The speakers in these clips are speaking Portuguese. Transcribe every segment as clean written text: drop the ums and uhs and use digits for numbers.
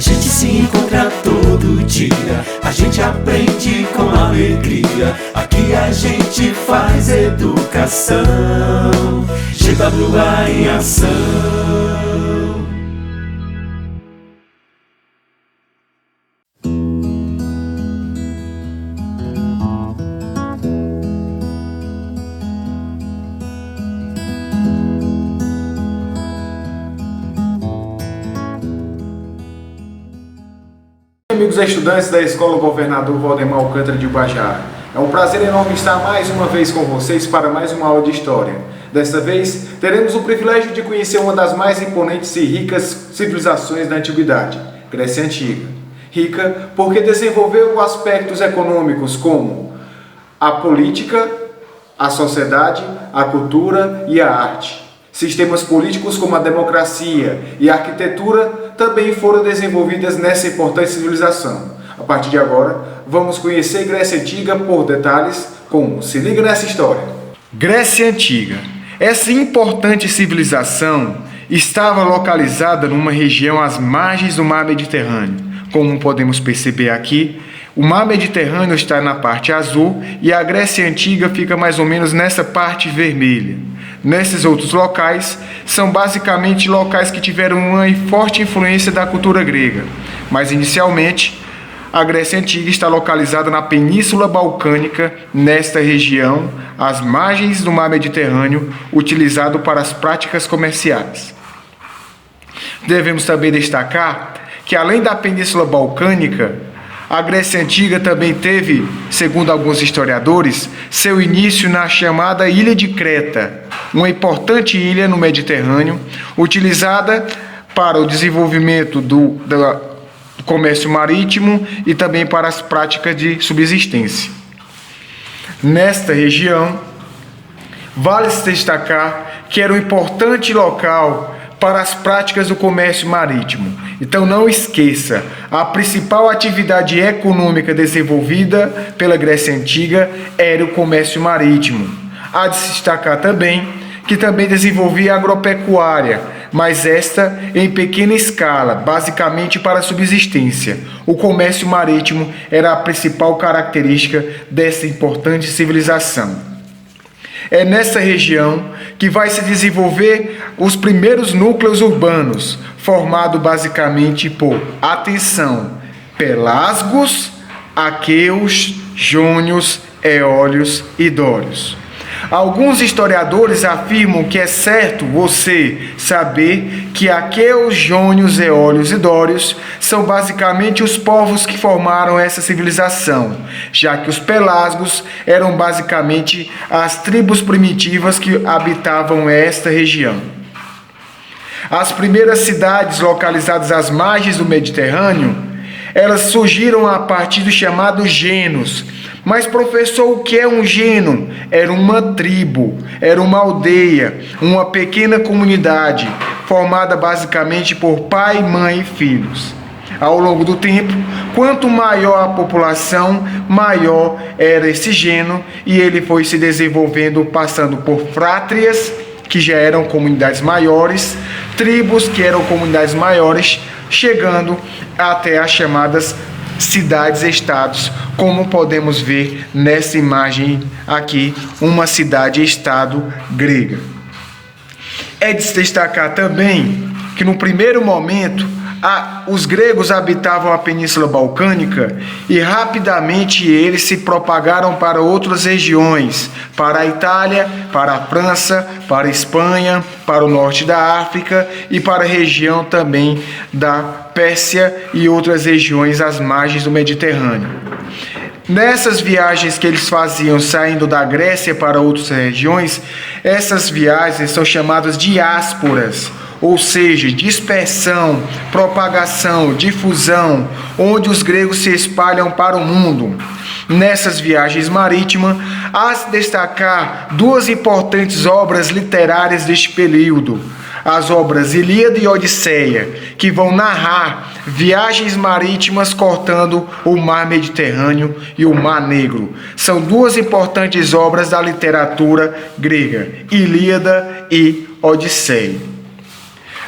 gente se encontra todo dia, a gente aprende com alegria. Aqui a gente faz educação, GWA em ação. Amigos estudantes da Escola Governador Valdemar Alcântara de Ubajara, é um prazer enorme estar mais uma vez com vocês para mais uma aula de História. Desta vez, teremos o privilégio de conhecer uma das mais imponentes e ricas civilizações da Antiguidade, Grécia Antiga. Rica porque desenvolveu aspectos econômicos como a política, a sociedade, a cultura e a arte. Sistemas políticos como a democracia e a arquitetura também foram desenvolvidas nessa importante civilização. A partir de agora, vamos conhecer Grécia Antiga por detalhes, como se liga nessa história. Grécia Antiga. Essa importante civilização estava localizada numa região às margens do mar Mediterrâneo. Como podemos perceber aqui, o mar Mediterrâneo está na parte azul e a Grécia Antiga fica mais ou menos nessa parte vermelha. Nesses outros locais, são basicamente locais que tiveram uma forte influência da cultura grega. Mas inicialmente, a Grécia Antiga está localizada na Península Balcânica, nesta região, às margens do mar Mediterrâneo, utilizado para as práticas comerciais. Devemos também destacar que, além da Península Balcânica, a Grécia Antiga também teve, segundo alguns historiadores, seu início na chamada Ilha de Creta, uma importante ilha no Mediterrâneo, utilizada para o desenvolvimento do comércio marítimo e também para as práticas de subsistência. Nesta região, vale-se destacar que era um importante local para as práticas do comércio marítimo. Então não esqueça, a principal atividade econômica desenvolvida pela Grécia Antiga era o comércio marítimo. Há de se destacar também que também desenvolvia agropecuária, mas esta em pequena escala, basicamente para subsistência. O comércio marítimo era a principal característica dessa importante civilização. É nessa região que vai se desenvolver os primeiros núcleos urbanos, formado basicamente por, atenção, pelasgos, aqueus, jônios, eólios e dórios. Alguns historiadores afirmam que é certo você saber que aqueus, jônios, eólios e dórios são basicamente os povos que formaram essa civilização, já que os pelasgos eram basicamente as tribos primitivas que habitavam esta região. As primeiras cidades localizadas às margens do Mediterrâneo, elas surgiram a partir do chamado Genos. Mas, professor, o que é um geno? Era uma tribo, era uma aldeia, uma pequena comunidade, formada basicamente por pai, mãe e filhos. Ao longo do tempo, quanto maior a população, maior era esse geno, e ele foi se desenvolvendo, passando por frátrias, que já eram comunidades maiores, tribos, que eram comunidades maiores, chegando até as chamadas cidades-estados, como podemos ver nessa imagem aqui, uma cidade-estado grega. É de se destacar também que no primeiro momento os gregos habitavam a Península Balcânica e rapidamente eles se propagaram para outras regiões, para a Itália, para a França, para a Espanha, para o norte da África e para a região também da Pérsia e outras regiões às margens do Mediterrâneo. Nessas viagens que eles faziam saindo da Grécia para outras regiões, essas viagens são chamadas diásporas, ou seja, dispersão, propagação, difusão, onde os gregos se espalham para o mundo. Nessas viagens marítimas, há de destacar duas importantes obras literárias deste período: as obras Ilíada e Odisseia, que vão narrar viagens marítimas cortando o mar Mediterrâneo e o Mar Negro. São duas importantes obras da literatura grega, Ilíada e Odisseia.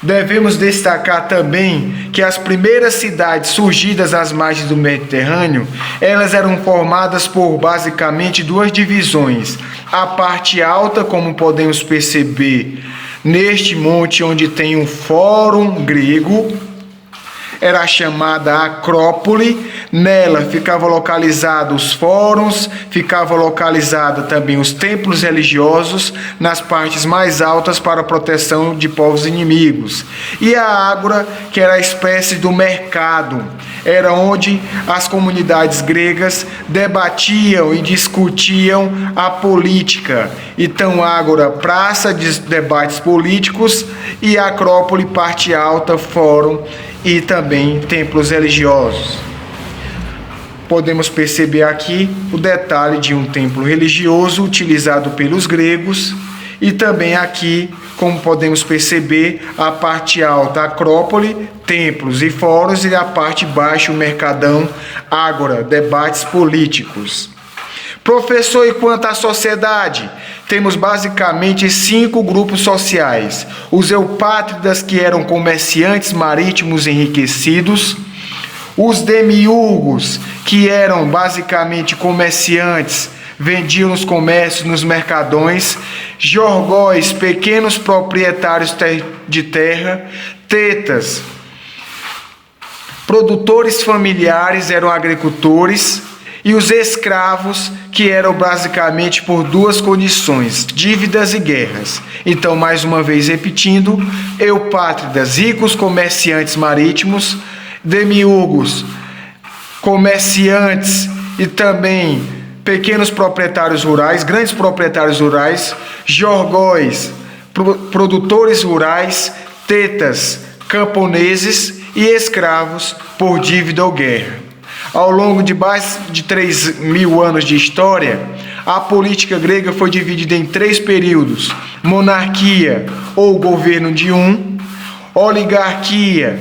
Devemos destacar também que as primeiras cidades surgidas às margens do Mediterrâneo, elas eram formadas por basicamente duas divisões. A parte alta, como podemos perceber neste monte onde tem um fórum grego, era chamada Acrópole. Nela ficava localizado os fóruns, ficava localizado também os templos religiosos nas partes mais altas para a proteção de povos inimigos. E a Ágora, que era a espécie do mercado, era onde as comunidades gregas debatiam e discutiam a política. Então, Ágora, praça de debates políticos, e Acrópole, parte alta, fórum e também templos religiosos. Podemos perceber aqui o detalhe de um templo religioso utilizado pelos gregos, e também aqui, como podemos perceber, a parte alta, Acrópole, templos e fóruns, e a parte baixa, o mercadão, Ágora, debates políticos. Professor, e quanto à sociedade? Temos basicamente 5 grupos sociais: os eupátridas, que eram comerciantes marítimos enriquecidos; os demiurgos, que eram basicamente comerciantes, vendiam nos comércios, nos mercadões; jorgóis, pequenos proprietários de terra; tetas, produtores familiares, eram agricultores; e os escravos, que eram basicamente por duas condições: dívidas e guerras. Então, mais uma vez repetindo: eupátridas, ricos comerciantes marítimos; demiurgos, comerciantes e também pequenos proprietários rurais, grandes proprietários rurais; jorgóis, produtores rurais; tetas, camponeses; e escravos por dívida ou guerra. Ao longo de mais de 3.000 anos de história, a política grega foi dividida em 3 períodos: monarquia, ou governo de um; oligarquia,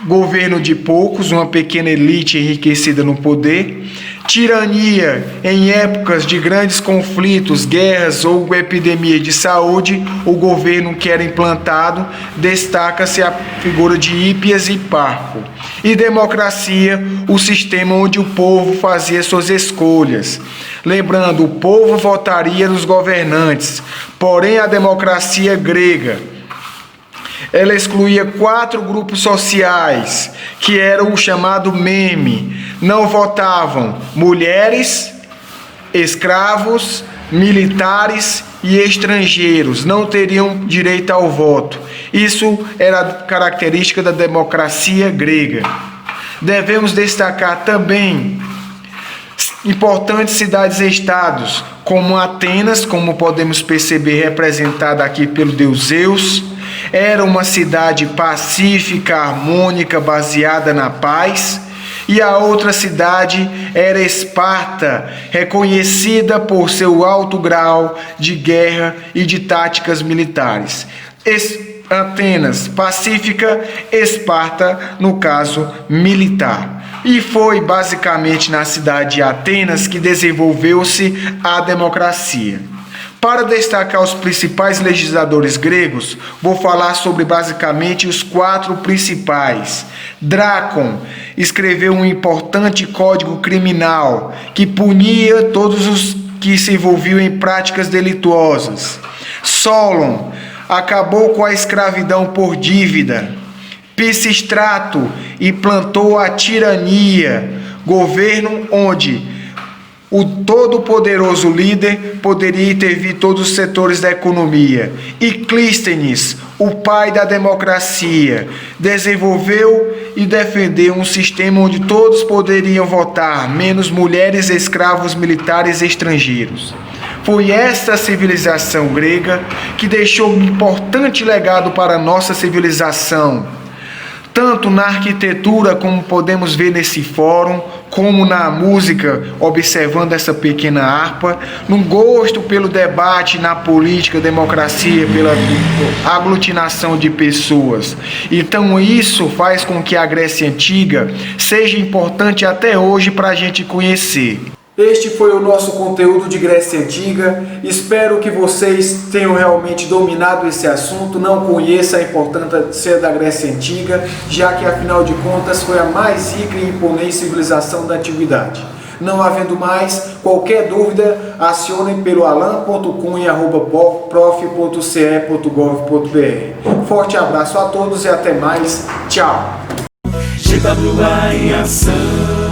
governo de poucos, uma pequena elite enriquecida no poder; tirania, em épocas de grandes conflitos, guerras ou epidemias de saúde, o governo que era implantado, destaca-se a figura de Hípias e Parco; e democracia, o sistema onde o povo fazia suas escolhas. Lembrando, o povo votaria nos governantes, porém a democracia grega, ela excluía 4 grupos sociais, que eram o chamado meme. Não votavam mulheres, escravos, militares e estrangeiros. Não teriam direito ao voto. Isso era característica da democracia grega. Devemos destacar também importantes cidades-estados, como Atenas, como podemos perceber representada aqui pelo deus Zeus. Era uma cidade pacífica, harmônica, baseada na paz. E a outra cidade era Esparta, reconhecida por seu alto grau de guerra e de táticas militares. Atenas, pacífica; Esparta, no caso, militar. E foi basicamente na cidade de Atenas que desenvolveu-se a democracia. Para destacar os principais legisladores gregos, vou falar sobre basicamente os 4 principais. Drácon escreveu um importante código criminal que punia todos os que se envolviam em práticas delituosas. Solon acabou com a escravidão por dívida. Pisistrato implantou a tirania, governo onde o todo-poderoso líder poderia intervir todos os setores da economia. E Clístenes, o pai da democracia, desenvolveu e defendeu um sistema onde todos poderiam votar, menos mulheres, escravos, militares e estrangeiros. Foi esta civilização grega que deixou um importante legado para a nossa civilização, tanto na arquitetura, como podemos ver nesse fórum, como na música, observando essa pequena harpa, no gosto pelo debate, na política, democracia, pela aglutinação de pessoas. Então isso faz com que a Grécia Antiga seja importante até hoje para a gente conhecer. Este foi o nosso conteúdo de Grécia Antiga. Espero que vocês tenham realmente dominado esse assunto, não conheça a importância da Grécia Antiga, já que afinal de contas foi a mais rica e imponente civilização da Antiguidade. Não havendo mais, qualquer dúvida, acionem pelo alan.cunha@prof.ce.gov.br. Forte abraço a todos e até mais. Tchau! GWA em ação.